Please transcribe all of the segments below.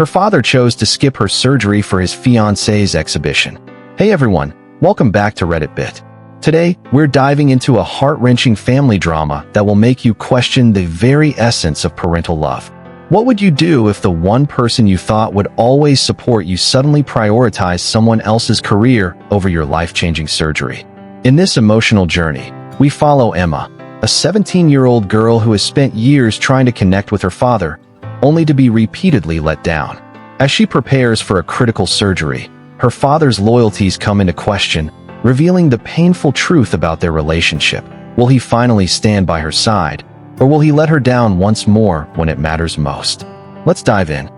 Her father chose to skip her surgery for his fiancée's exhibition. Hey everyone, welcome back to Reddit Bit. Today, we're diving into a heart-wrenching family drama that will make you question the very essence of parental love. What would you do if the one person you thought would always support you suddenly prioritized someone else's career over your life-changing surgery? In this emotional journey, we follow Emma, a 17-year-old girl who has spent years trying to connect with her father, only to be repeatedly let down. As she prepares for a critical surgery, her father's loyalties come into question, revealing the painful truth about their relationship. Will he finally stand by her side, or will he let her down once more when it matters most? Let's dive in.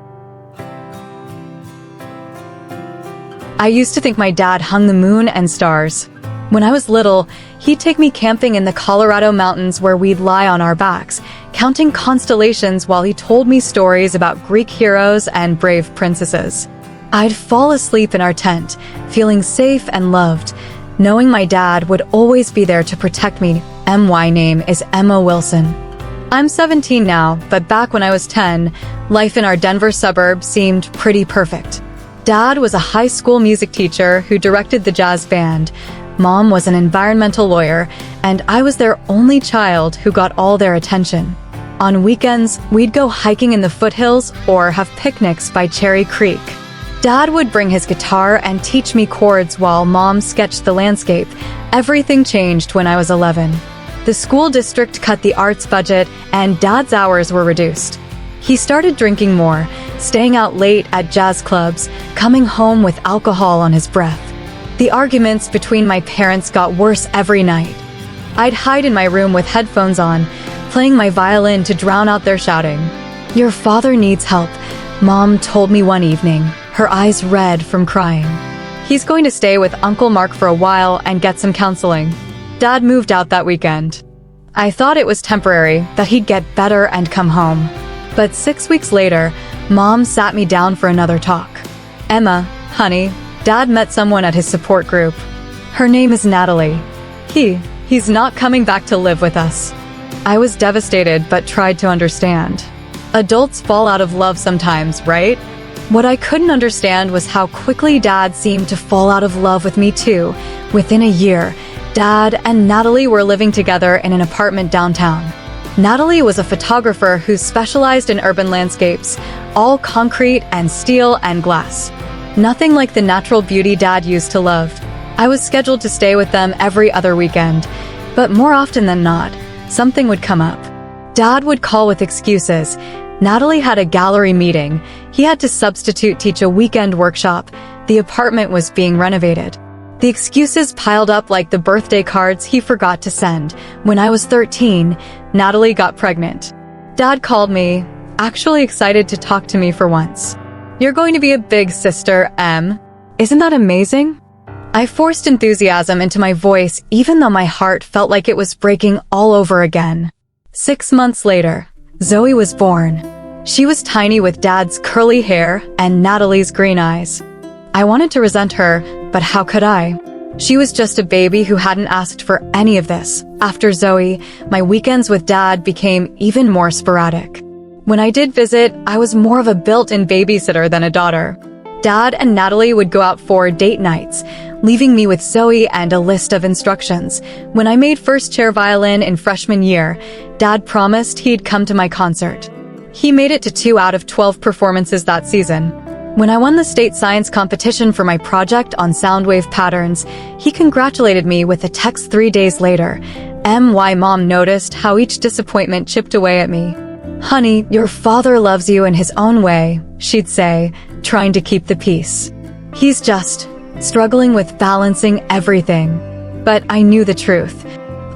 I used to think my dad hung the moon and stars. When I was little, he'd take me camping in the Colorado mountains where we'd lie on our backs, counting constellations while he told me stories about Greek heroes and brave princesses. I'd fall asleep in our tent, feeling safe and loved, knowing my dad would always be there to protect me. My name is Emma Wilson. I'm 17 now, but back when I was 10, life in our Denver suburb seemed pretty perfect. Dad was a high school music teacher who directed the jazz band. Mom was an environmental lawyer, and I was their only child who got all their attention. On weekends, we'd go hiking in the foothills or have picnics by Cherry Creek. Dad would bring his guitar and teach me chords while Mom sketched the landscape. Everything changed when I was 11. The school district cut the arts budget, and Dad's hours were reduced. He started drinking more, staying out late at jazz clubs, coming home with alcohol on his breath. The arguments between my parents got worse every night. I'd hide in my room with headphones on, playing my violin to drown out their shouting. "Your father needs help," Mom told me one evening, her eyes red from crying. "He's going to stay with Uncle Mark for a while and get some counseling." Dad moved out that weekend. I thought it was temporary, that he'd get better and come home. But 6 weeks later, Mom sat me down for another talk. "Emma, honey, Dad met someone at his support group. Her name is Natalie. He's not coming back to live with us." I was devastated but tried to understand. Adults fall out of love sometimes, right? What I couldn't understand was how quickly Dad seemed to fall out of love with me too. Within a year, Dad and Natalie were living together in an apartment downtown. Natalie was a photographer who specialized in urban landscapes, all concrete and steel and glass. Nothing like the natural beauty Dad used to love. I was scheduled to stay with them every other weekend, but more often than not, something would come up. Dad would call with excuses. Natalie had a gallery meeting. He had to substitute teach a weekend workshop. The apartment was being renovated. The excuses piled up like the birthday cards he forgot to send. When I was 13, Natalie got pregnant. Dad called me, actually excited to talk to me for once. "You're going to be a big sister, Em. Isn't that amazing?" I forced enthusiasm into my voice even though my heart felt like it was breaking all over again. 6 months later, Zoe was born. She was tiny with Dad's curly hair and Natalie's green eyes. I wanted to resent her, but how could I? She was just a baby who hadn't asked for any of this. After Zoe, my weekends with Dad became even more sporadic. When I did visit, I was more of a built-in babysitter than a daughter. Dad and Natalie would go out for date nights, leaving me with Zoe and a list of instructions. When I made first chair violin in freshman year, Dad promised he'd come to my concert. He made it to 2 out of 12 performances that season. When I won the state science competition for my project on sound wave patterns, he congratulated me with a text 3 days later. My mom noticed how each disappointment chipped away at me. "Honey, your father loves you in his own way," she'd say, trying to keep the peace. "He's just struggling with balancing everything." But I knew the truth.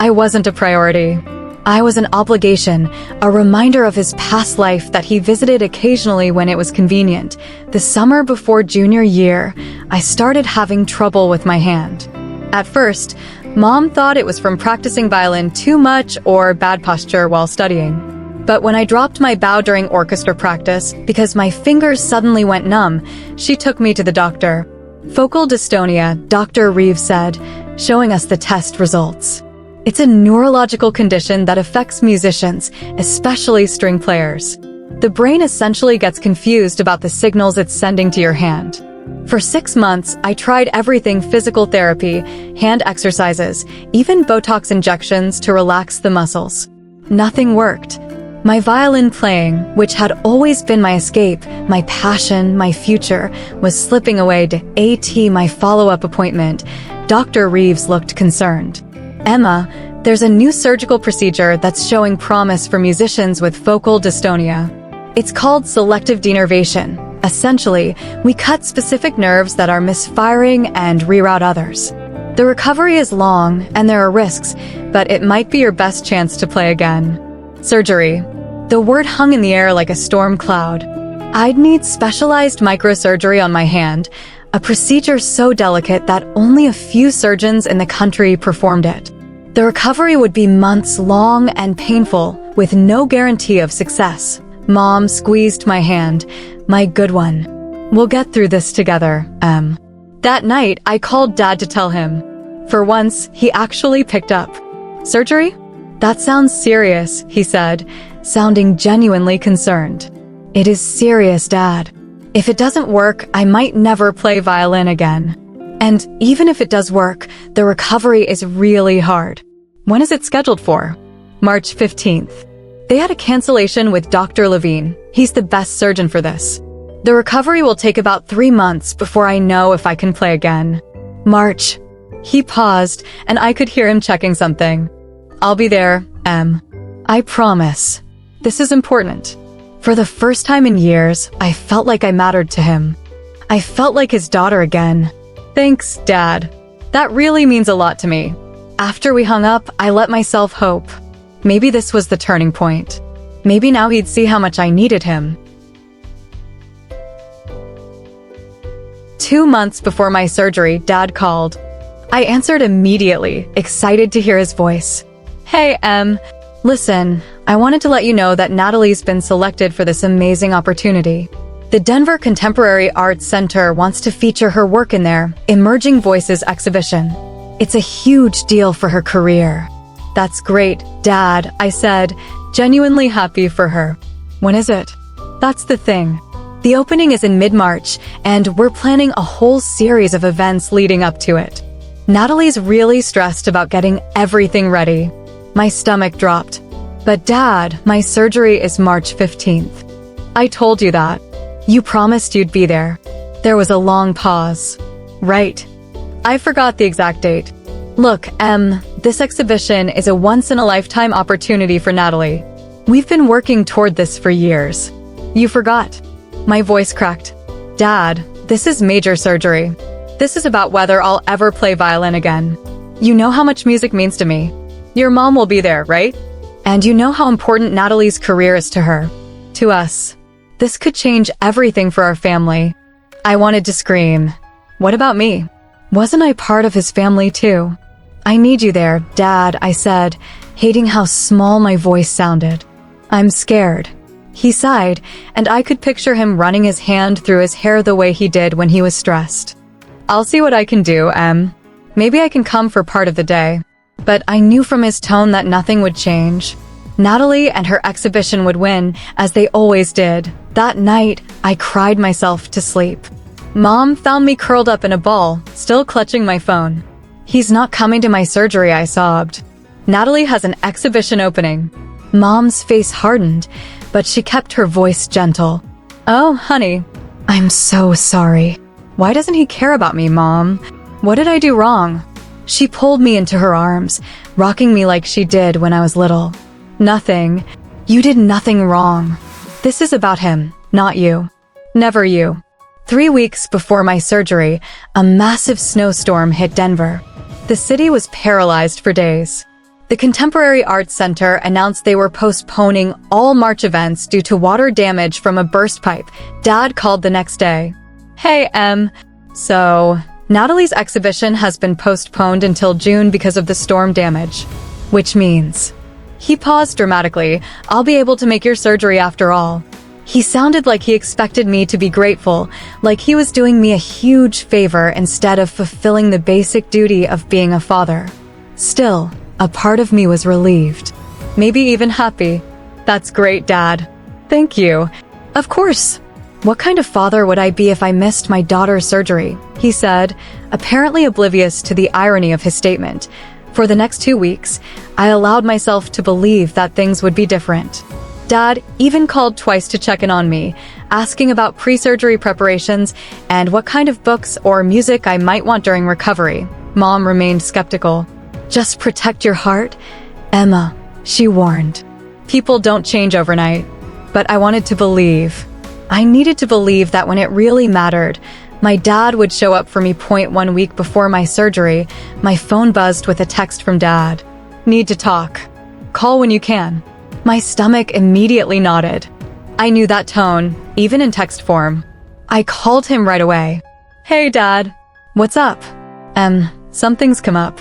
I wasn't a priority. I was an obligation, a reminder of his past life that he visited occasionally when it was convenient. The summer before junior year, I started having trouble with my hand. At first, Mom thought it was from practicing violin too much or bad posture while studying. But when I dropped my bow during orchestra practice because my fingers suddenly went numb, she took me to the doctor. "Focal dystonia," Dr. Reeves said, showing us the test results. It's a neurological condition that affects musicians, especially string players. The brain essentially gets confused about the signals it's sending to your hand. For 6 months, I tried everything: physical therapy, hand exercises, even Botox injections to relax the muscles. Nothing worked. My violin playing, which had always been my escape, my passion, my future, was slipping away. To AT my follow-up appointment, Dr. Reeves looked concerned. "Emma, there's a new surgical procedure that's showing promise for musicians with focal dystonia. It's called selective denervation. Essentially, we cut specific nerves that are misfiring and reroute others. The recovery is long and there are risks, but it might be your best chance to play again." Surgery. The word hung in the air like a storm cloud. I'd need specialized microsurgery on my hand, a procedure so delicate that only a few surgeons in the country performed it. The recovery would be months long and painful, with no guarantee of success. Mom squeezed my hand. "My good one. We'll get through this together, Em." That night, I called Dad to tell him. For once, he actually picked up. "Surgery? That sounds serious," he said, sounding genuinely concerned. "It is serious, Dad. If it doesn't work, I might never play violin again. And even if it does work, the recovery is really hard." "When is it scheduled for?" "March 15th. They had a cancellation with Dr. Levine. He's the best surgeon for this. The recovery will take about 3 months before I know if I can play again." "March." He paused, and I could hear him checking something. "I'll be there, Em. I promise. This is important." For the first time in years, I felt like I mattered to him. I felt like his daughter again. "Thanks, Dad. That really means a lot to me." After we hung up, I let myself hope. Maybe this was the turning point. Maybe now he'd see how much I needed him. 2 months before my surgery, Dad called. I answered immediately, excited to hear his voice. "Hey, Em. Listen, I wanted to let you know that Natalie's been selected for this amazing opportunity. The Denver Contemporary Arts Center wants to feature her work in their Emerging Voices exhibition. It's a huge deal for her career." "That's great, Dad," I said, genuinely happy for her. "When is it?" "That's the thing. The opening is in mid-March, and we're planning a whole series of events leading up to it. Natalie's really stressed about getting everything ready." My stomach dropped. "But Dad, my surgery is March 15th. I told you that. You promised you'd be there." There was a long pause. "Right. I forgot the exact date. Look, Em, this exhibition is a once-in-a-lifetime opportunity for Natalie. We've been working toward this for years. You forgot." My voice cracked. "Dad, this is major surgery. This is about whether I'll ever play violin again. You know how much music means to me. Your mom will be there, right? And you know how important Natalie's career is to her. To us. This could change everything for our family." I wanted to scream. What about me? Wasn't I part of his family too? "I need you there, Dad," I said, hating how small my voice sounded. "I'm scared." He sighed, and I could picture him running his hand through his hair the way he did when he was stressed. "I'll see what I can do, Em. Maybe I can come for part of the day." But I knew from his tone that nothing would change. Natalie and her exhibition would win, as they always did. That night, I cried myself to sleep. Mom found me curled up in a ball, still clutching my phone. "He's not coming to my surgery," I sobbed. "Natalie has an exhibition opening." Mom's face hardened, but she kept her voice gentle. "Oh, honey, I'm so sorry. Why doesn't he care about me, Mom? What did I do wrong?" She pulled me into her arms, rocking me like she did when I was little. "Nothing. You did nothing wrong. This is about him, not you. Never you." 3 weeks before my surgery, a massive snowstorm hit Denver. The city was paralyzed for days. The Contemporary Arts Center announced they were postponing all March events due to water damage from a burst pipe. Dad called the next day. "Hey, Em. So, Natalie's exhibition has been postponed until June because of the storm damage. Which means..." He paused dramatically. "I'll be able to make your surgery after all." He sounded like he expected me to be grateful, like he was doing me a huge favor instead of fulfilling the basic duty of being a father. Still, a part of me was relieved. Maybe even happy. "That's great, Dad. Thank you. Of course. What kind of father would I be if I missed my daughter's surgery? He said, apparently oblivious to the irony of his statement. For the next 2 weeks, I allowed myself to believe that things would be different. Dad even called twice to check in on me, asking about pre-surgery preparations and what kind of books or music I might want during recovery. Mom remained skeptical. Just protect your heart, Emma, she warned. People don't change overnight. But I wanted to believe. I needed to believe that when it really mattered, my dad would show up for me. 1 week before my surgery, my phone buzzed with a text from Dad. Need to talk. Call when you can. My stomach immediately nodded. I knew that tone, even in text form. I called him right away. Hey, Dad. What's up? Something's come up.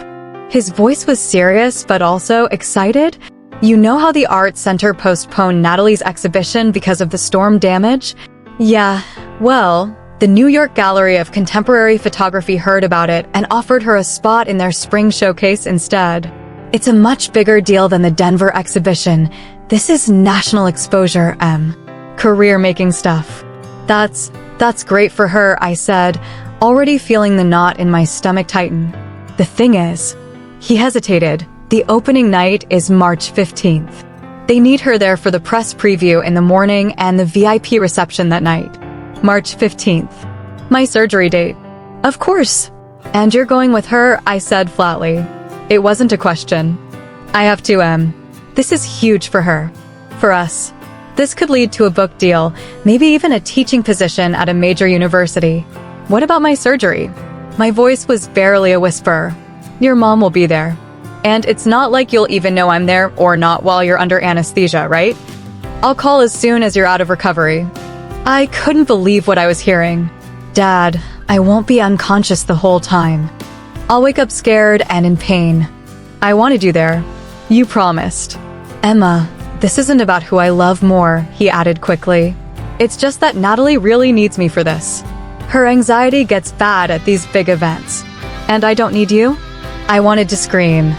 His voice was serious, but also excited. You know how the art center postponed Natalie's exhibition because of the storm damage? Yeah, well, the New York Gallery of Contemporary Photography heard about it and offered her a spot in their spring showcase instead. It's a much bigger deal than the Denver exhibition. This is national exposure, career-making stuff. That's great for her, I said, already feeling the knot in my stomach tighten. The thing is, he hesitated. The opening night is March 15th. They need her there for the press preview in the morning and the VIP reception that night. March 15th. My surgery date. Of course. And you're going with her, I said flatly. It wasn't a question. I have to, This is huge for her. For us. This could lead to a book deal, maybe even a teaching position at a major university. What about my surgery? My voice was barely a whisper. Your mom will be there. And it's not like you'll even know I'm there or not while you're under anesthesia, right? I'll call as soon as you're out of recovery. I couldn't believe what I was hearing. Dad, I won't be unconscious the whole time. I'll wake up scared and in pain. I wanted you there. You promised. Emma, this isn't about who I love more, he added quickly. It's just that Natalie really needs me for this. Her anxiety gets bad at these big events. And I don't need you? I wanted to scream.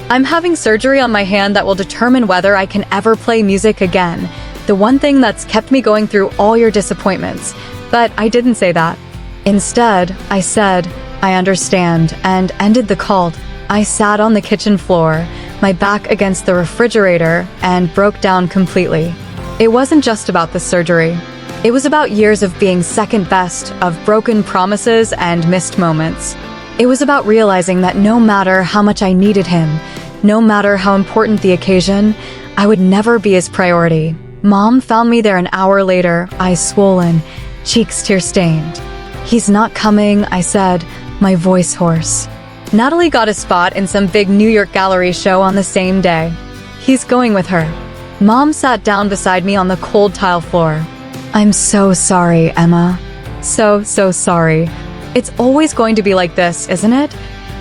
I'm having surgery on my hand that will determine whether I can ever play music again. The one thing that's kept me going through all your disappointments. But I didn't say that. Instead, I said, I understand, and ended the call. I sat on the kitchen floor, my back against the refrigerator, and broke down completely. It wasn't just about the surgery. It was about years of being second best, of broken promises and missed moments. It was about realizing that no matter how much I needed him, no matter how important the occasion, I would never be his priority. Mom found me there an hour later, eyes swollen, cheeks tear-stained. He's not coming, I said, my voice hoarse. Natalie got a spot in some big New York gallery show on the same day. He's going with her. Mom sat down beside me on the cold tile floor. I'm so sorry, Emma. So sorry. It's always going to be like this, isn't it?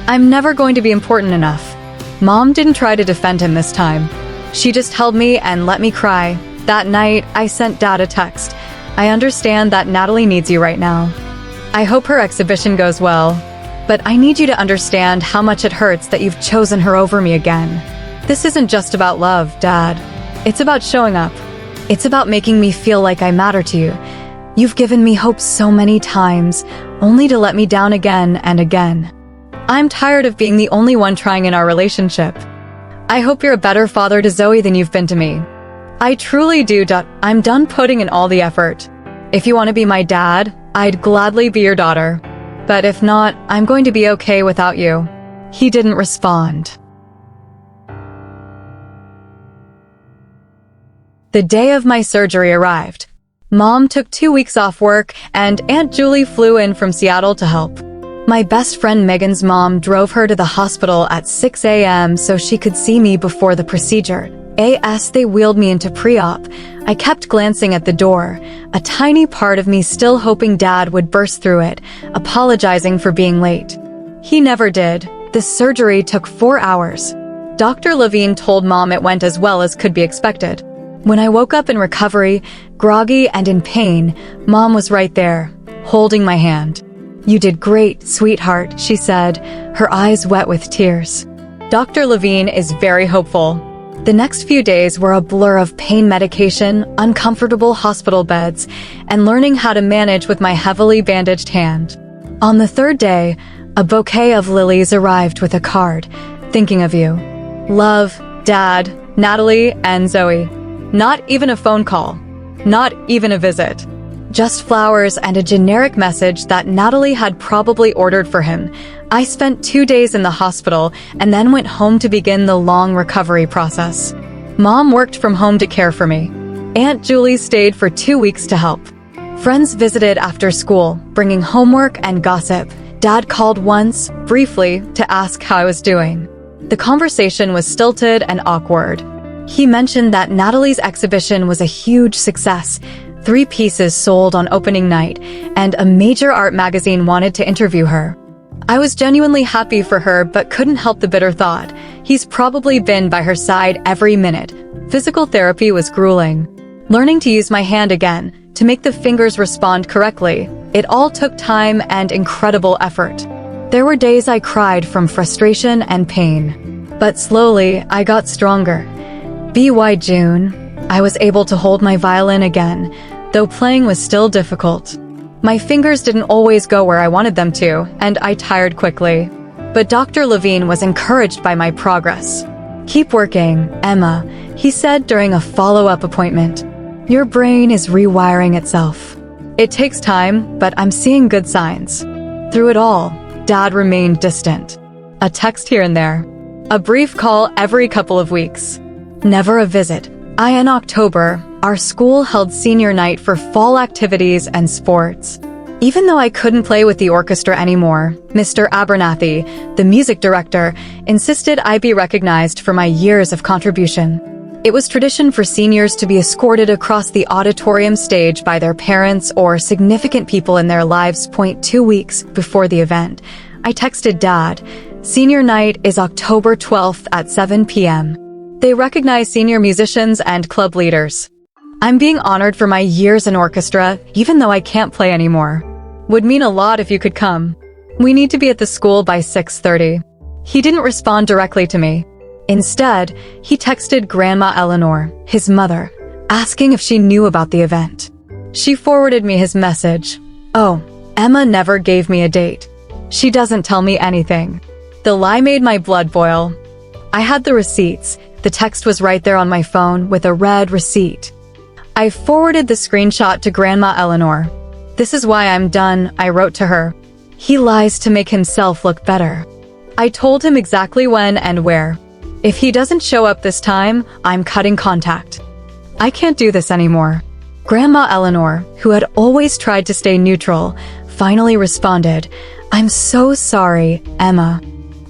I'm never going to be important enough. Mom didn't try to defend him this time. She just held me and let me cry. That night, I sent Dad a text. I understand that Natalie needs you right now. I hope her exhibition goes well. But I need you to understand how much it hurts that you've chosen her over me again. This isn't just about love, Dad. It's about showing up. It's about making me feel like I matter to you. You've given me hope so many times, only to let me down again and again. I'm tired of being the only one trying in our relationship. I hope you're a better father to Zoe than you've been to me. I truly do. I'm done putting in all the effort. If you want to be my dad, I'd gladly be your daughter. But if not, I'm going to be okay without you. He didn't respond. The day of my surgery arrived. Mom took 2 weeks off work, and Aunt Julie flew in from Seattle to help. My best friend Megan's mom drove her to the hospital at 6 a.m. so she could see me before the procedure. As they wheeled me into pre-op, I kept glancing at the door, a tiny part of me still hoping Dad would burst through it, apologizing for being late. He never did. The surgery took 4 hours. Dr. Levine told Mom it went as well as could be expected. When I woke up in recovery, groggy and in pain, Mom was right there, holding my hand. You did great, sweetheart, she said, her eyes wet with tears. Dr. Levine is very hopeful. The next few days were a blur of pain medication, uncomfortable hospital beds, and learning how to manage with my heavily bandaged hand. On the third day, a bouquet of lilies arrived with a card, "Thinking of you. Love, Dad, Natalie, and Zoe." Not even a phone call. Not even a visit. Just flowers and a generic message that Natalie had probably ordered for him. I spent 2 days in the hospital and then went home to begin the long recovery process. Mom worked from home to care for me. Aunt Julie stayed for 2 weeks to help. Friends visited after school, bringing homework and gossip. Dad called once, briefly, to ask how I was doing. The conversation was stilted and awkward. He mentioned that Natalie's exhibition was a huge success. 3 pieces sold on opening night, and a major art magazine wanted to interview her. I was genuinely happy for her, but couldn't help the bitter thought. He's probably been by her side every minute. Physical therapy was grueling. Learning to use my hand again, to make the fingers respond correctly, it all took time and incredible effort. There were days I cried from frustration and pain. But slowly, I got stronger. By June, I was able to hold my violin again, though playing was still difficult. My fingers didn't always go where I wanted them to, and I tired quickly. But Dr. Levine was encouraged by my progress. "Keep working, Emma," he said during a follow-up appointment. "Your brain is rewiring itself. It takes time, but I'm seeing good signs." Through it all, Dad remained distant. A text here and there. A brief call every couple of weeks. Never a visit. In October, our school held senior night for fall activities and sports. Even though I couldn't play with the orchestra anymore, Mr. Abernathy, the music director, insisted I be recognized for my years of contribution. It was tradition for seniors to be escorted across the auditorium stage by their parents or significant people in their lives. 2 weeks before the event, I texted Dad, "Senior night is October 12th at 7 p.m. They recognize senior musicians and club leaders. I'm being honored for my years in orchestra, even though I can't play anymore. Would mean a lot if you could come. We need to be at the school by 6:30. He didn't respond directly to me. Instead, he texted Grandma Eleanor, his mother, asking if she knew about the event. She forwarded me his message. "Oh, Emma never gave me a date. She doesn't tell me anything." The lie made my blood boil. I had the receipts. The text was right there on my phone with a red receipt. I forwarded the screenshot to Grandma Eleanor. "This is why I'm done," I wrote to her. "He lies to make himself look better." I told him exactly when and where. If he doesn't show up this time, I'm cutting contact. I can't do this anymore. Grandma Eleanor, who had always tried to stay neutral, finally responded, "I'm so sorry, Emma.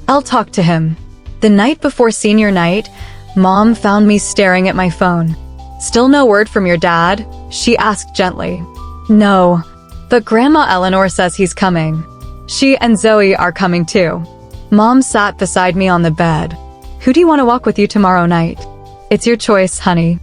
I'll talk to him." The night before senior night, Mom found me staring at my phone. "Still no word from your dad?" she asked gently. "No, but Grandma Eleanor says he's coming. She and Zoe are coming too." Mom sat beside me on the bed. "Who do you want to walk with you tomorrow night?" "It's your choice, honey."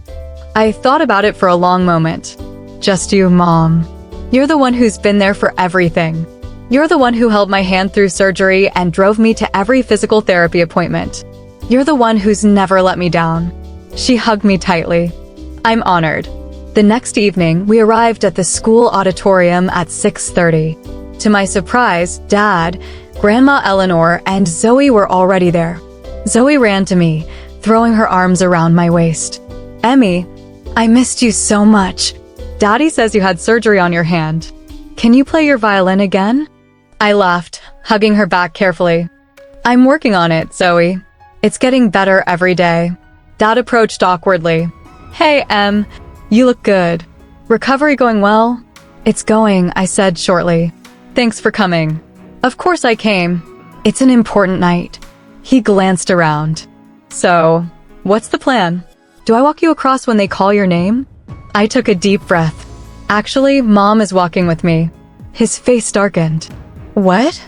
I thought about it for a long moment. "Just you, Mom. You're the one who's been there for everything. You're the one who held my hand through surgery and drove me to every physical therapy appointment. You're the one who's never let me down." She hugged me tightly. "I'm honored." The next evening, we arrived at the school auditorium at 6:30. To my surprise, Dad, Grandma Eleanor, and Zoe were already there. Zoe ran to me, throwing her arms around my waist. "Emmy, I missed you so much. Daddy says you had surgery on your hand. Can you play your violin again?" I laughed, hugging her back carefully. "I'm working on it, Zoe. It's getting better every day." Dad approached awkwardly. "Hey, Em, you look good. Recovery going well?" "It's going," I said shortly. "Thanks for coming." "Of course I came. It's an important night." He glanced around. "So, what's the plan? Do I walk you across when they call your name?" I took a deep breath. "Actually, Mom is walking with me." His face darkened. "What?"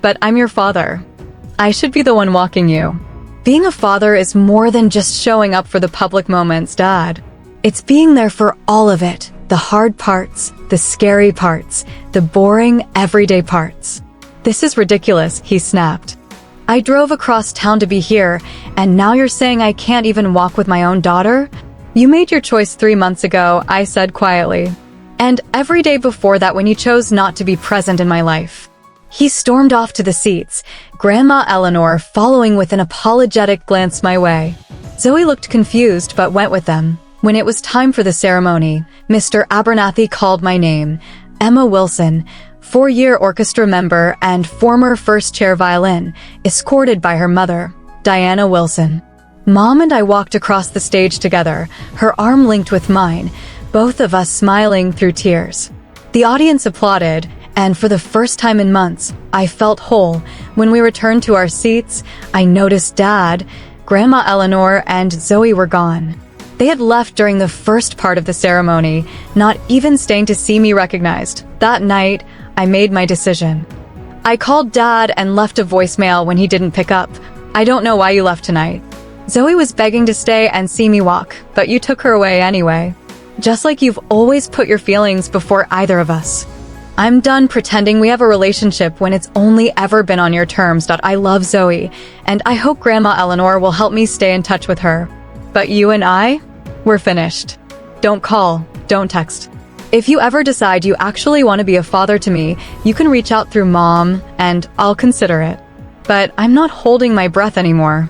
"But I'm your father. I should be the one walking you." Being a father is more than just showing up for the public moments, Dad. It's being there for all of it. The hard parts, the scary parts, the boring, everyday parts. "This is ridiculous," he snapped. I drove across town to be here, and now you're saying I can't even walk with my own daughter? You made your choice 3 months ago, I said quietly. And every day before that when you chose not to be present in my life. He stormed off to the seats, Grandma Eleanor following with an apologetic glance my way. Zoe looked confused but went with them. When it was time for the ceremony, Mr. Abernathy called my name, Emma Wilson, 4-year orchestra member and former first chair violin, escorted by her mother, Diana Wilson. Mom and I walked across the stage together, her arm linked with mine, both of us smiling through tears. The audience applauded, and for the first time in months, I felt whole. When we returned to our seats, I noticed Dad, Grandma Eleanor, and Zoe were gone. They had left during the first part of the ceremony, not even staying to see me recognized. That night, I made my decision. I called Dad and left a voicemail when he didn't pick up. I don't know why you left tonight. Zoe was begging to stay and see me walk, but you took her away anyway. Just like you've always put your feelings before either of us. I'm done pretending we have a relationship when it's only ever been on your terms. I love Zoe, and I hope Grandma Eleanor will help me stay in touch with her. But you and I, we're finished. Don't call, don't text. If you ever decide you actually want to be a father to me, you can reach out through Mom, and I'll consider it. But I'm not holding my breath anymore.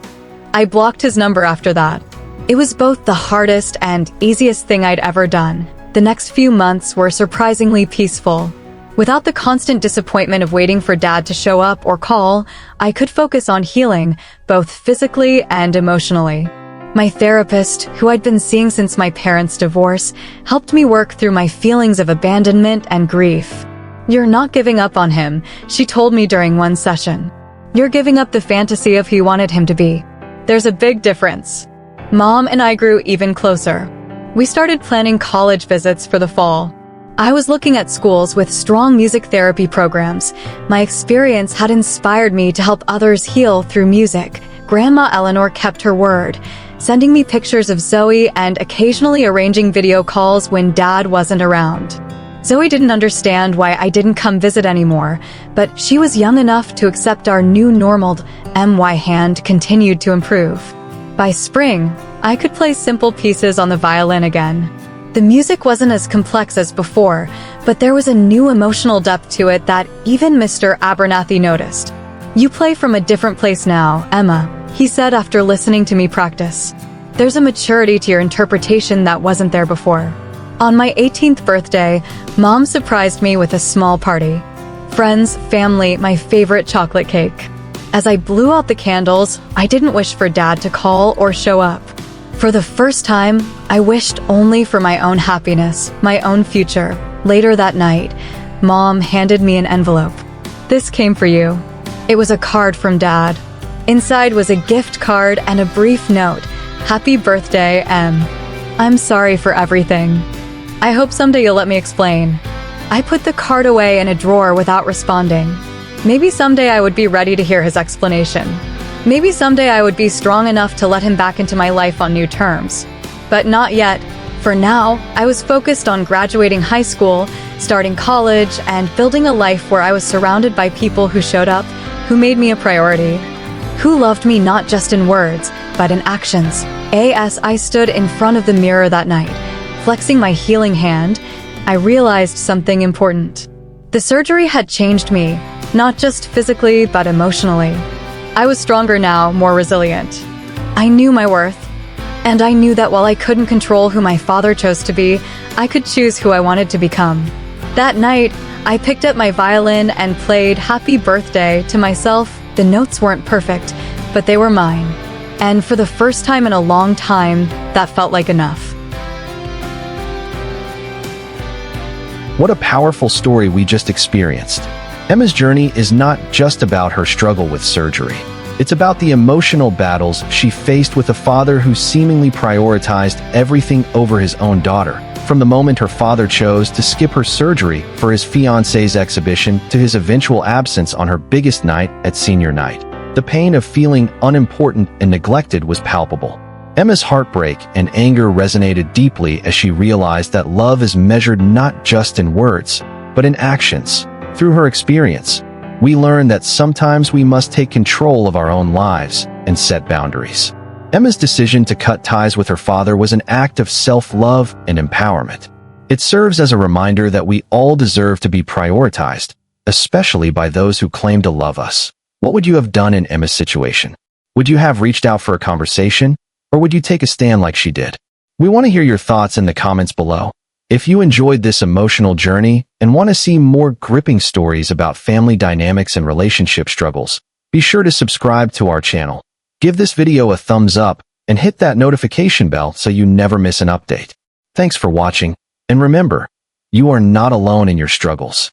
I blocked his number after that. It was both the hardest and easiest thing I'd ever done. The next few months were surprisingly peaceful. Without the constant disappointment of waiting for Dad to show up or call, I could focus on healing, both physically and emotionally. My therapist, who I'd been seeing since my parents' divorce, helped me work through my feelings of abandonment and grief. "You're not giving up on him," she told me during one session. "You're giving up the fantasy of who you wanted him to be. There's a big difference." Mom and I grew even closer. We started planning college visits for the fall. I was looking at schools with strong music therapy programs. My experience had inspired me to help others heal through music. Grandma Eleanor kept her word, sending me pictures of Zoe and occasionally arranging video calls when Dad wasn't around. Zoe didn't understand why I didn't come visit anymore, but she was young enough to accept our new normal. My hand continued to improve. By spring, I could play simple pieces on the violin again. The music wasn't as complex as before, but there was a new emotional depth to it that even Mr. Abernathy noticed. "You play from a different place now, Emma," he said after listening to me practice. "There's a maturity to your interpretation that wasn't there before." On my 18th birthday, Mom surprised me with a small party. Friends, family, my favorite chocolate cake. As I blew out the candles, I didn't wish for Dad to call or show up. For the first time, I wished only for my own happiness, my own future. Later that night, Mom handed me an envelope. "This came for you." It was a card from Dad. Inside was a gift card and a brief note. "Happy birthday, Em. I'm sorry for everything. I hope someday you'll let me explain." I put the card away in a drawer without responding. Maybe someday I would be ready to hear his explanation. Maybe someday I would be strong enough to let him back into my life on new terms. But not yet. For now, I was focused on graduating high school, starting college, and building a life where I was surrounded by people who showed up, who made me a priority, who loved me not just in words, but in actions. As I stood in front of the mirror that night, flexing my healing hand, I realized something important. The surgery had changed me, not just physically, but emotionally. I was stronger now, more resilient. I knew my worth, and I knew that while I couldn't control who my father chose to be, I could choose who I wanted to become. That night, I picked up my violin and played Happy Birthday to myself. The notes weren't perfect, but they were mine. And for the first time in a long time, that felt like enough. What a powerful story we just experienced. Emma's journey is not just about her struggle with surgery. It's about the emotional battles she faced with a father who seemingly prioritized everything over his own daughter. From the moment her father chose to skip her surgery for his fiancée's exhibition to his eventual absence on her biggest night at senior night, the pain of feeling unimportant and neglected was palpable. Emma's heartbreak and anger resonated deeply as she realized that love is measured not just in words, but in actions. Through her experience, we learn that sometimes we must take control of our own lives and set boundaries. Emma's decision to cut ties with her father was an act of self-love and empowerment. It serves as a reminder that we all deserve to be prioritized, especially by those who claim to love us. What would you have done in Emma's situation? Would you have reached out for a conversation, or would you take a stand like she did? We want to hear your thoughts in the comments below. If you enjoyed this emotional journey and want to see more gripping stories about family dynamics and relationship struggles, be sure to subscribe to our channel. Give this video a thumbs up and hit that notification bell so you never miss an update. Thanks for watching, and remember, you are not alone in your struggles.